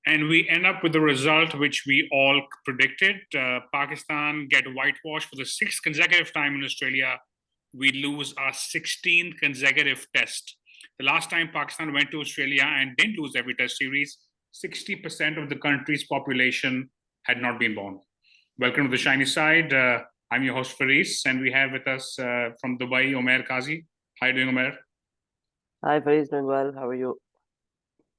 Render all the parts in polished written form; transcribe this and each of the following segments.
And we end up with the result which we all predicted. Pakistan get whitewashed for the sixth consecutive time in Australia. We lose our 16th consecutive test. The last time Pakistan went to Australia and didn't lose every test series, 60% of the country's population had not been born. Welcome to the shiny side. I'm your host, Faris, and we have with us from Dubai, Umair Qazi. How are you doing, Umair? Hi, Faris, doing well. How are you?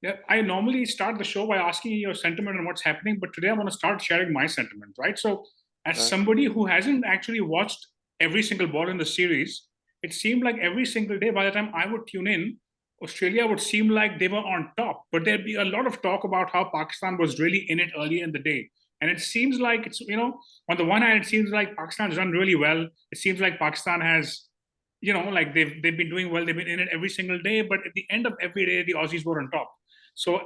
Yeah, I normally start the show by asking you your sentiment on what's happening, but today I want to start sharing my sentiment, right? So, as Sure. somebody who hasn't actually watched every single ball in the series, it seemed like every single day by the time I would tune in, Australia would seem like they were on top. But there'd be a lot of talk about how Pakistan was really in it early in the day. And it seems like on the one hand, it seems like Pakistan's done really well. It seems like Pakistan has, like they've been doing well. They've been in it every single day. But at the end of every day, the Aussies were on top. So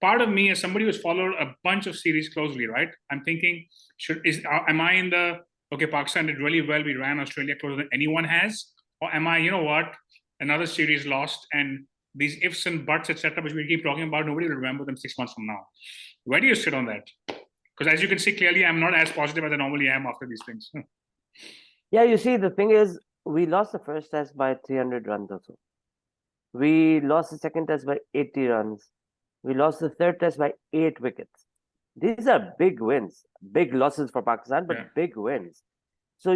part of me, as somebody who's followed a bunch of series closely, right? I'm thinking, am I in the okay? Pakistan did really well. We ran Australia closer than anyone has, or am I? You know what? Another series lost, and these ifs and buts, etc., which we keep talking about, nobody will remember them 6 months from now. Where do you sit on that? Because as you can see clearly, I'm not as positive as I normally am after these things. Yeah, you see, the thing is, we lost the first test by 300 runs or so. We lost the second test by 80 runs. We lost the third test by 8 wickets. These are big wins, big losses for Pakistan, but Yeah. big wins. So,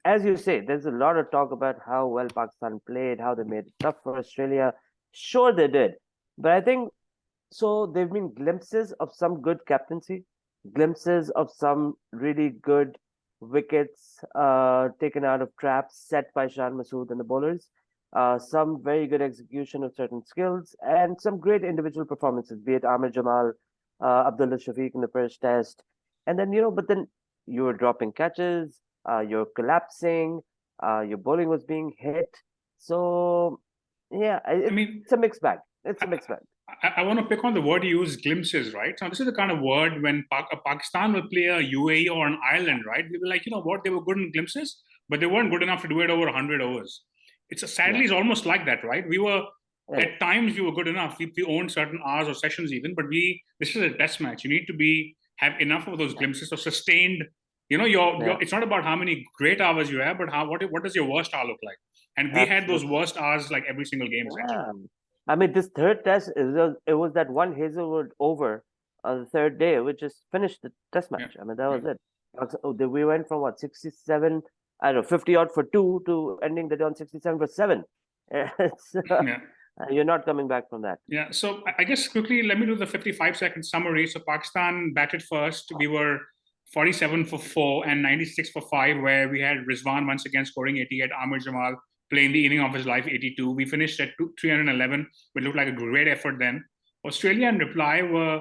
as you say, there's a lot of talk about how well Pakistan played, how they made it tough for Australia. Sure, they did. But I think so. There've been glimpses of some good captaincy, glimpses of some really good wickets taken out of traps set by Shan Masood and the bowlers. Some very good execution of certain skills and some great individual performances, be it Aamer Jamal, Abdullah Shafiq in the first test. And then, but then you were dropping catches, you're collapsing, your bowling was being hit. So, yeah, I mean, it's a mixed bag. It's a mixed bag. I want to pick on the word you use, glimpses, right? Now, this is the kind of word when Pakistan will play a UAE or an Ireland, right? We were like, you know what, they were good in glimpses, but they weren't good enough to do it over 100 overs. Sadly, Yeah, it's almost like that, right? it At is. times, we were good enough. We owned certain hours or sessions even, but this is a test match. You need to have enough of those Yeah, glimpses of sustained, yeah, it's not about how many great hours you have, but what does your worst hour look like? And we had those absolutely. worst hours like every single game, essentially. Yeah. I mean, this third test, it was that one Hazelwood over on the third day, which just finished the test Yeah. match. I mean, that Yeah. was it. We went from what, 67, I don't know, 50 odd for two to ending the day on 67 for seven. It's, Yeah. you're not coming back from that. Yeah, so I guess quickly, let me do the 55-second summary. So Pakistan batted first. We were 47 for 4 and 96 for 5, where we had Rizwan once again scoring 88, Aamer Jamal playing the inning of his life, 82. We finished at 311, which looked like a great effort then. Australia in reply were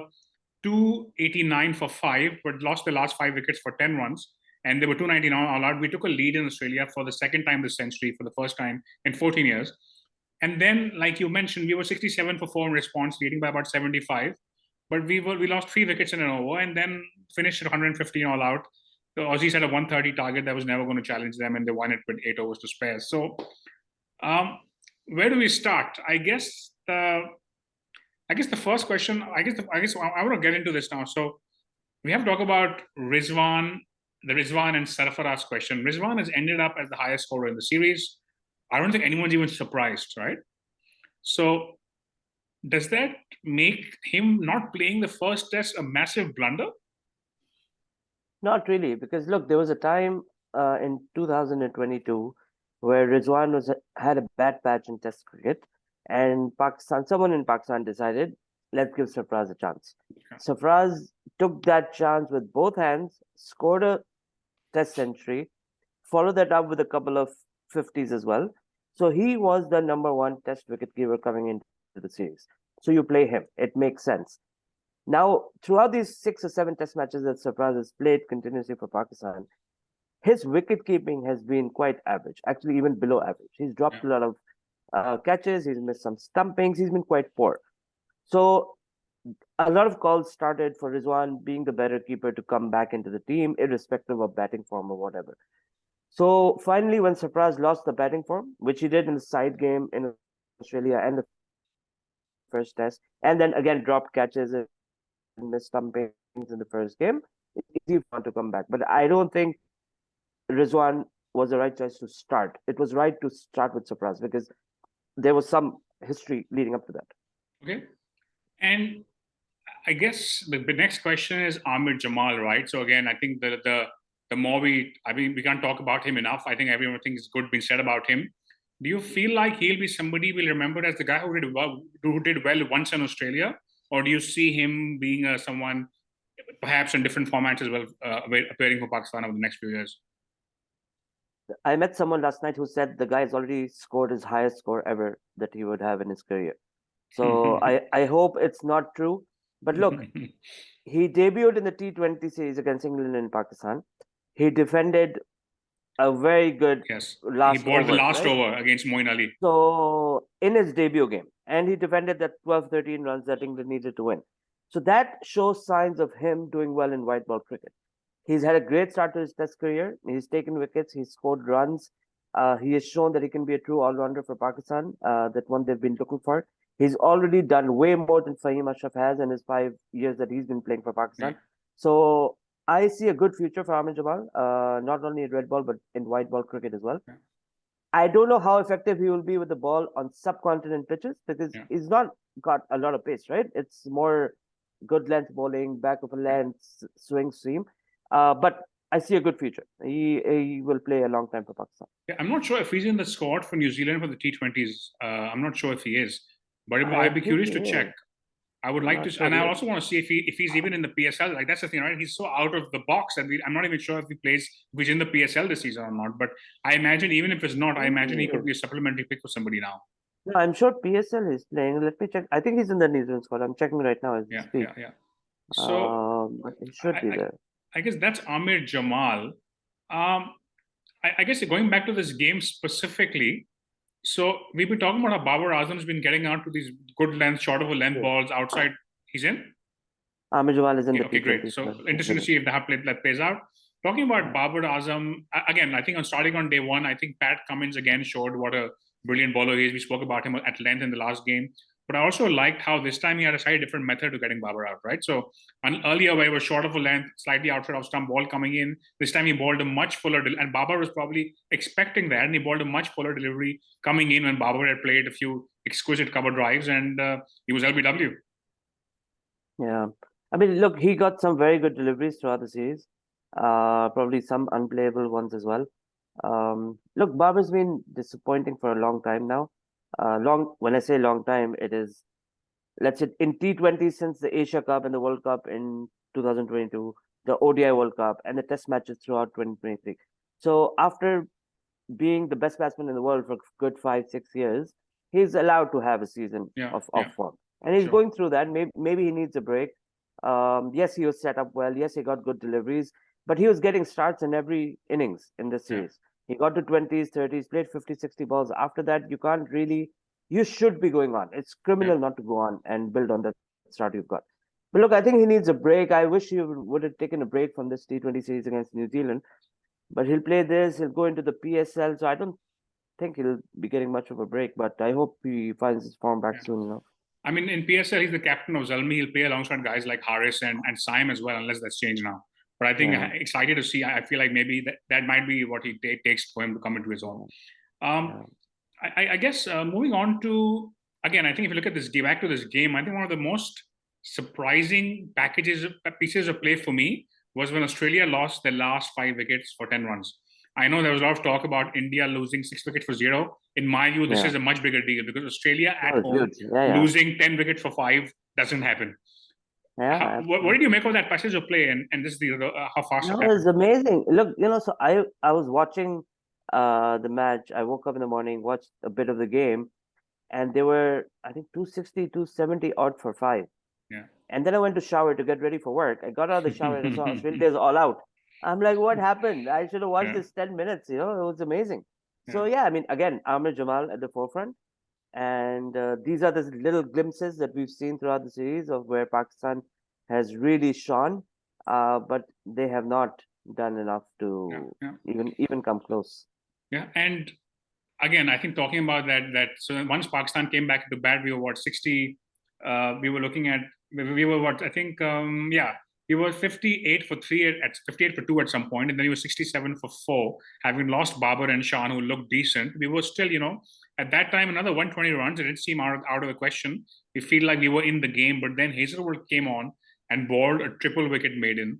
289 for 5, but lost the last 5 wickets for 10 runs. And they were 299 all out. We took a lead in Australia for the second time this century, for the first time in 14 years. And then, like you mentioned, we were 67 for 4 in response, leading by about 75. But we lost 3 wickets in an over and then finished at 115 all out. The Aussies had a 130 target that was never going to challenge them, and they won it with 8 overs to spare. So, um, where do we start? I guess the first question. I want to get into this now. So we have to talk about the Rizwan and Sarfaraz question. Rizwan has ended up as the highest scorer in the series. I don't think anyone's even surprised, right? So does that make him not playing the first test a massive blunder? Not really, because look, there was a time in 2022 where Rizwan had a bad patch in Test cricket, and someone in Pakistan decided, let's give Sarfraz a chance. Okay. Sarfraz took that chance with both hands, scored a Test century, followed that up with a couple of 50s as well. So he was the number one Test wicketkeeper coming into the series. So you play him; it makes sense. Now, throughout these 6 or 7 test matches that Sarfraz has played continuously for Pakistan, his wicket keeping has been quite average, actually, even below average. He's dropped Yeah. a lot of catches, he's missed some stumpings, he's been quite poor. So, a lot of calls started for Rizwan being the better keeper to come back into the team, irrespective of batting form or whatever. So, finally, when Sarfraz lost the batting form, which he did in the side game in Australia and the first test, and then again dropped catches in missed stumpings in the first game, it's easy for him to come back. But I don't think Rizwan was the right choice to start. It was right to start with Sarfaraz because there was some history leading up to that. Okay. And I guess the next question is Aamer Jamal, right? So again, I think the more we can't talk about him enough. I think everything is good being said about him. Do you feel like he'll be somebody we'll remember as the guy who did well once in Australia, or do you see him being someone perhaps in different formats as well, appearing for Pakistan over the next few years? I met someone last night who said the guy's already scored his highest score ever that he would have in his career. So I hope it's not true. But look, he debuted in the T20 series against England and Pakistan. He defended a very good last he bowled over, the last right? over against Moeen Ali. So in his debut game, and he defended that 12-13 runs that England needed to win. So that shows signs of him doing well in white ball cricket. He's had a great start to his Test career. He's taken wickets. He's scored runs. He has shown that he can be a true all-rounder for Pakistan. That one they've been looking for. He's already done way more than Fahim Ashraf has in his 5 years that he's been playing for Pakistan. So I see a good future for Aamer Jamal, not only in red ball but in white ball cricket as well. I don't know how effective he will be with the ball on subcontinent pitches because he's not got a lot of pace, right? It's more good length bowling, back of a length, swing seam. But I see a good future. He will play a long time for Pakistan. Yeah, I'm not sure if he's in the squad for New Zealand for the T20s. I'm not sure if he is, but I'd be curious to check. I would like to, and I also want to see if he's even in the PSL. Like that's the thing, right? He's so out of the box that I'm not even sure if he's in the PSL this season or not. But I imagine even if it's not, I imagine he could be a supplementary pick for somebody now. No, I'm sure PSL is playing. Let me check. I think he's in the New Zealand squad. I'm checking right now as we speak. Yeah. So he should be there. I guess that's Aamer Jamal. I guess going back to this game specifically. So we've been talking about how Babar Azam's been getting out to these good length, short of a length balls outside. He's in? Aamer Jamal is in the okay, great. So interesting to see if that plays out. Talking about Babar Azam, again, I think starting on day one, I think Pat Cummins again showed what a brilliant bowler he is. We spoke about him at length in the last game. But I also liked how this time he had a slightly different method to getting Babar out, right? So earlier where he was short of a length, slightly outside of stump, ball coming in. This time he bowled a much fuller, and Babar was probably expecting that, and he bowled a much fuller delivery coming in when Babar had played a few exquisite cover drives, and he was LBW. Yeah. I mean, look, he got some very good deliveries throughout the series. Probably some unplayable ones as well. Look, Babar's been disappointing for a long time now. When I say long time, it is, let's say, in T20 since the Asia Cup and the World Cup in 2022, the ODI World Cup and the Test matches throughout 2023. So after being the best batsman in the world for good 5-6 years, he's allowed to have a season of form, and he's going through that. Maybe he needs a break. Yes, he was set up well. Yes, he got good deliveries, but he was getting starts in every innings in this series. He got to 20s, 30s, played 50, 60 balls. After that, you should be going on. It's criminal not to go on and build on that start you've got. But look, I think he needs a break. I wish he would have taken a break from this T20 series against New Zealand. But he'll play this, he'll go into the PSL. So I don't think he'll be getting much of a break, but I hope he finds his form back soon, I mean, in PSL, he's the captain of Zalmi. He'll play alongside guys like Harris and Saim as well, unless that's changed now. But I think excited to see. I feel like maybe that might be what he takes for him to come into his own. I guess moving on to, again, I think if you look at this game, back to this game, I think one of the most surprising pieces of play for me was when Australia lost their last 5 wickets for 10 runs. I know there was a lot of talk about India losing 6 wickets for 0. In my view, this is a much bigger deal because Australia at home losing 10 wickets for 5 doesn't happen. What did you make of that passage of play, and this is how fast it happened? It was amazing. Look, so I was watching the match. I woke up in the morning, watched a bit of the game, and they were, I think, 260, 270 odd for 5. And then I went to shower to get ready for work. I got out of the shower and I saw Australia's all out. I'm like, what happened? I should have watched this 10 minutes. It was amazing. So I mean, again, Aamer Jamal at the forefront. And these are the little glimpses that we've seen throughout the series of where Pakistan has really shone, but they have not done enough to even come close. Yeah, and again, I think talking about that. So once Pakistan came back to bat, we were 60. We were looking at we were what I think, yeah, he was 58 for three at 58 for two at some point, and then he was 67 for four. Having lost Babar and Shan, who looked decent, we were still, at that time another 120 runs. It didn't seem out of the question. We feel like we were in the game, but then Hazelwood came on and bowled a triple wicket maiden.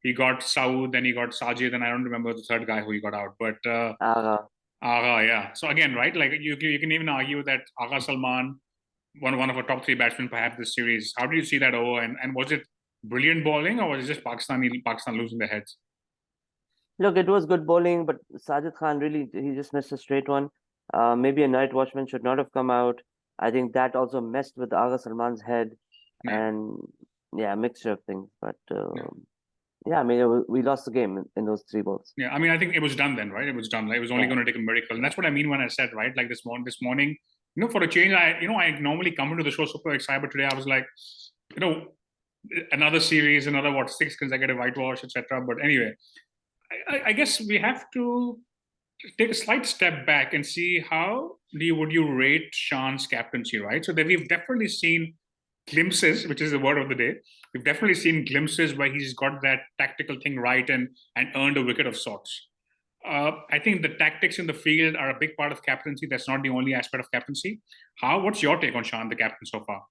He got Saud, then he got Sajid, and I don't remember the third guy who he got out, but Agha, yeah. So again, right, like you can even argue that Agha Salman, one of our top three batsmen perhaps this series. How do you see that over? And was it brilliant bowling, or was it just Pakistan losing their heads? Look, it was good bowling, but Sajid Khan really, he just missed a straight one. Maybe a night watchman should not have come out. I think that also messed with Agha Salman's head, Yeah. and yeah, a mixture of things. But yeah, I mean, we lost the game in those three balls. Yeah, I mean, I think it was done then, right? It was done. Like, it was only going to take a miracle, and that's what I mean when I said, right, like this morning, for a change, I normally come into the show super excited, but today I was like, another series, another what, six consecutive whitewash, etc. But anyway, I guess we have to take a slight step back and see how would you rate Shan's captaincy, right? So that we've definitely seen glimpses, which is the word of the day. We've definitely seen glimpses where he's got that tactical thing right and earned a wicket of sorts. I think the tactics in the field are a big part of captaincy. That's not the only aspect of captaincy. What's your take on Shan, the captain, so far?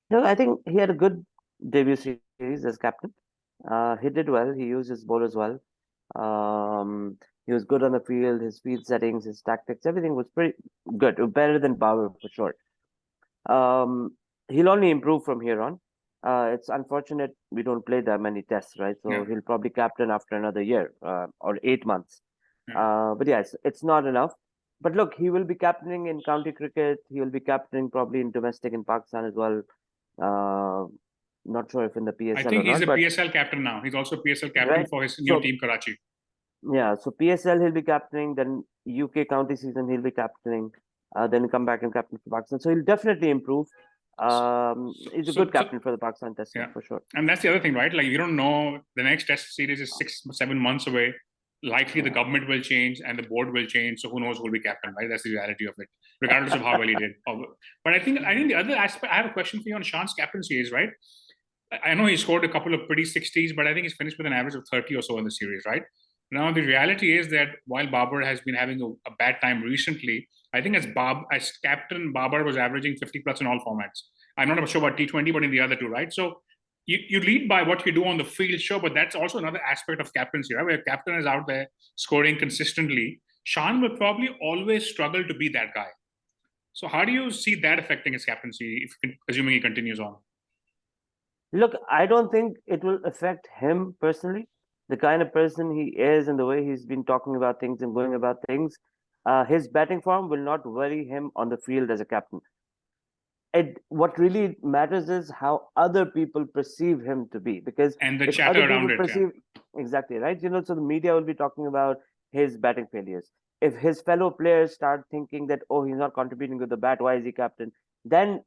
No, I think he had a good debut series as captain. He did well. He used his bowlers well. He was good on the field. His field settings, his tactics, everything was pretty good. Better than Babar for sure. He'll only improve from here on. It's unfortunate we don't play that many tests, right? So Yeah. he'll probably captain after another year or 8 months. Yeah. But yeah, it's not enough. But look, he will be captaining in county cricket. He will be captaining probably in domestic in Pakistan as well. Not sure if in the PSL I think or he's not, a but PSL captain now. He's also PSL captain right. for his new team, Karachi. Yeah, so PSL he'll be captaining, then UK county season he'll be captaining, then come back and captain for Pakistan. So he'll definitely improve. He's a good captain for the Pakistan test team for sure. And that's the other thing, right? Like, you don't know, the next test series is 6-7 months away. Likely the government will change and the board will change. So who knows who will be captain, right? That's the reality of it, regardless of how well he did. But I think the other aspect, I have a question for you on Shan's captaincy is, right? I know he scored a couple of pretty 60s, but I think he's finished with an average of 30 or so in the series, right? Now, the reality is that while Babar has been having a bad time recently, I think as captain, Babar was averaging 50 plus in all formats. I'm not sure about T20, but in the other two, right? So you lead by what you do on the field, sure, but that's also another aspect of captaincy, right? Where a captain is out there scoring consistently. Shan will probably always struggle to be that guy. So how do you see that affecting his captaincy, assuming he continues on? Look, I don't think it will affect him personally. The kind of person he is and the way he's been talking about things and going about things, his batting form will not worry him on the field as a captain. What really matters is how other people perceive him to be, because and the if chatter other people around it, perceive exactly right, so the media will be talking about his batting failures. If his fellow players start thinking that, oh, he's not contributing with the bat, why is he captain, then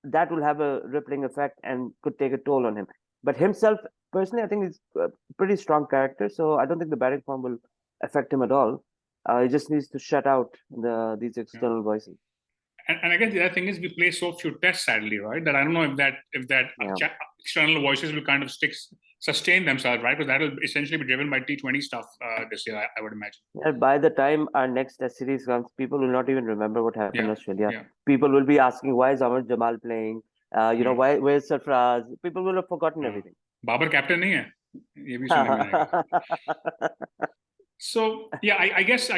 that will have a rippling effect and could take a toll on him. But himself, personally, I think he's a pretty strong character, so I don't think the batting form will affect him at all. He just needs to shut out these external voices. And I guess the other thing is we play so few tests, sadly, right? That I don't know if that external voices will kind of sustain themselves, right? Because that will essentially be driven by T20 stuff this year, I would imagine. Yeah, by the time our next test series comes, people will not even remember what happened in Australia. Yeah. People will be asking, why is Aamer Jamal playing? Where's Sarfaraz? People will have forgotten everything. Babar captain nahi hai. Ye bhi sunne mein aayega. So yeah, I guess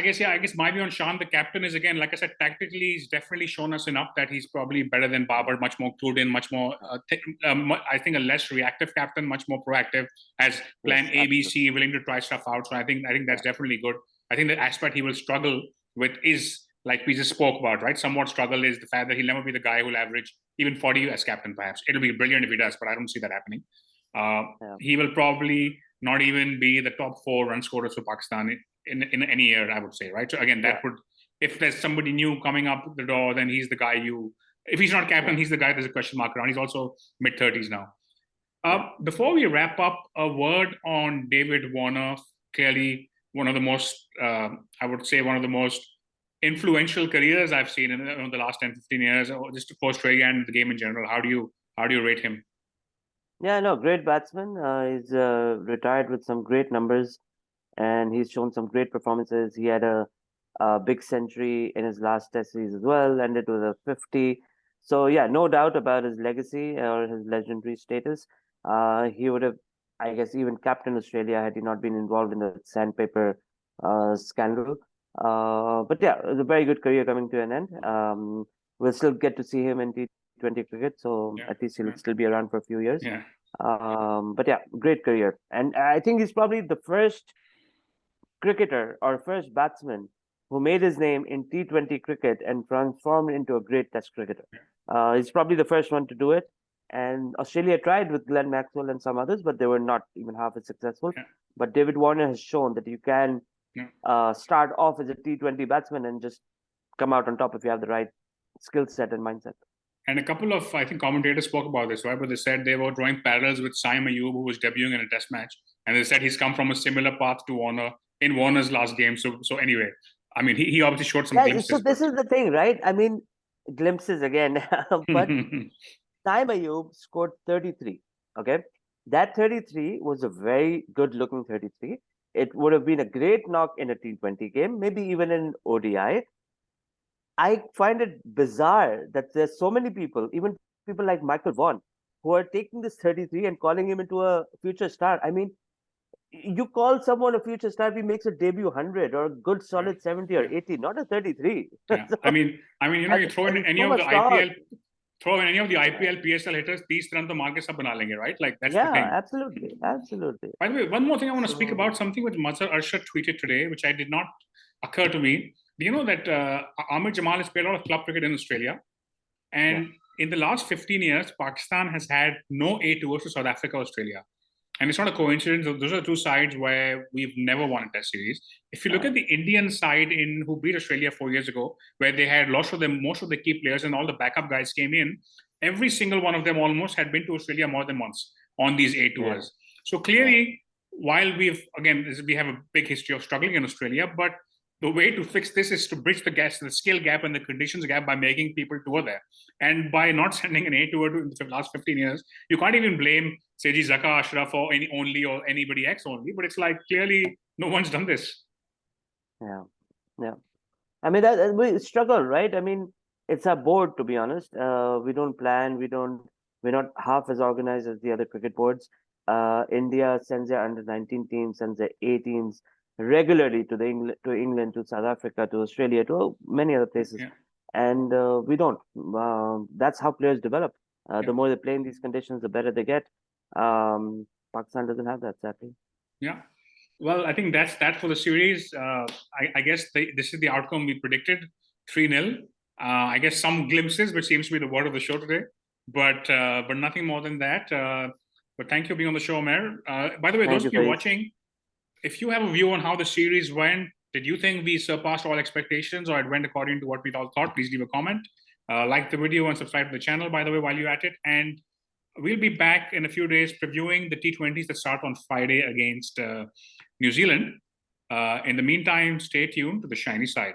my view on Shan, the captain, is again, like I said, tactically he's definitely shown us enough that he's probably better than Babar, much more clued in, much more I think a less reactive captain, much more proactive, has plan A, B, C, willing to try stuff out. So I think that's definitely good. I think the aspect he will struggle with is, like we just spoke about, right? Somewhat struggle is the fact that he'll never be the guy who'll average even 40 as captain, perhaps. It'll be brilliant if he does, but I don't see that happening. He will probably not even be the top 4 run scorers for Pakistan in any year, I would say, right? So again, that would, if there's somebody new coming up the door, then he's the guy if he's not captain, he's the guy there's a question mark around. He's also mid-30s now. Before we wrap up, a word on David Warner, clearly one of the most, I would say, one of the most influential careers I've seen in the last 10, 15 years, or just for Australia and the game in general. How do you How do you rate him? Yeah, no, great batsman. He's retired with some great numbers, and he's shown some great performances. He had a big century in his last Test series as well, ended with a 50. So yeah, no doubt about his legacy or his legendary status. He would have, I guess, even captained Australia had he not been involved in the sandpaper scandal. But yeah, it was a very good career coming to an end. We'll still get to see him in T20 cricket, so Yeah, at least he'll yeah, still be around for a few years. yeah. But yeah, great career, and I think he's probably the first cricketer or first batsman who made his name in T20 cricket and transformed into a great Test cricketer. He's probably the first one to do it. And Australia tried with Glenn Maxwell and some others, but they were not even half as successful. Yeah. But David Warner has shown that you can Yeah. start off as a T20 batsman and just come out on top if you have the right skill set and mindset. And a couple of, I think, commentators spoke about this, right? But they said they were drawing parallels with Saim Ayub, who was debuting in a Test match, and they said he's come from a similar path to Warner in Warner's last game. So anyway, I mean, he obviously showed some Yeah, so glimpses. this is the thing, right? I mean, glimpses again, but Saim Ayub scored 33. Okay. That 33 was a very good looking 33. It would have been a great knock in a T20 game, maybe even in ODI. I find it bizarre that there's so many people, even people like Michael Vaughan, who are taking this 33 and calling him into a future star. I mean, you call someone a future star if he makes a debut 100 or a good Yeah, solid 70 or yeah, 80, not a 33. yeah. So, You throw in and any so of the much talk. IPL, PSL hitters, these तरह तो market सब बना लेंगे, right? Like that's the Yeah, thing. absolutely. Absolutely. By the way, one more thing I want to speak So, about, something which Mazhar Arshad tweeted today, which I did not occur to me. Do you know that Aamer Jamal has played a lot of club cricket in Australia? yeah. And in the last 15 years, Pakistan has had no A tours to South Africa, Australia. And it's not a coincidence. Those are two sides where we've never won a Test series. If you look at the Indian side in who beat Australia 4 years ago, where they had lost of them, most of the key players and all the backup guys came in, every single one of them almost had been to Australia more than once on these A Yeah. tours. So Yeah. clearly, while we have a big history of struggling in Australia, but the way to fix this is to bridge the skill gap and the conditions gap by making people tour there. And by not sending an A tour to the last 15 years, you can't even blame Seji Zaka Ashraf or anybody X only. But it's like clearly no one's done this. Yeah. Yeah. I mean, we struggle, right? I mean, it's our board, to be honest. We don't plan. We're not half as organized as the other cricket boards. India sends their under-19 teams, sends their A teams regularly to England, to South Africa, to Australia, to many other places. Yeah. And we don't. That's how players develop. Yeah. The more they play in these conditions, the better they get. Pakistan doesn't have that, sadly. Yeah. Well, I think that's that for the series. I guess this is the outcome we predicted, 3-0. I guess some glimpses, which seems to be the word of the show today, but nothing more than that. But thank you for being on the show, Aamer. By the way, Thank those you, of you Faiz. watching, if you have a view on how the series went, did you think we surpassed all expectations or it went according to what we all thought? Please leave a comment. Like the video and subscribe to the channel, by the way, while you're at it. And we'll be back in a few days previewing the T20s that start on Friday against New Zealand. In the meantime, stay tuned to the shiny side.